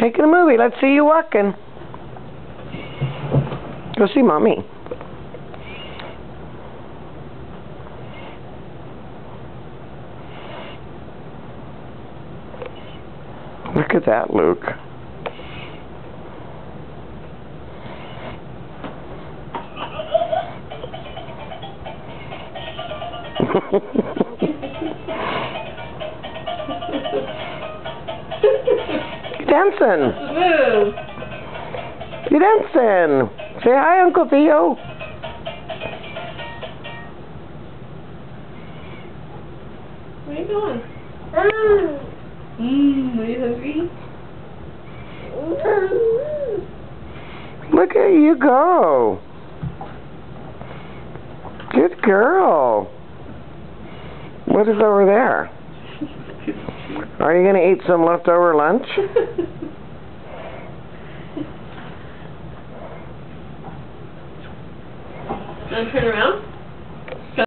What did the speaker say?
Taking a movie. Let's see you walking. Go see Mommy. Look at that, Luke. You're dancing. Move. You're dancing. Say hi, Uncle Theo. Where are you going? Are you hungry? Look at you go. Good girl. What is over there? Are you going to eat some leftover lunch? Want to turn around?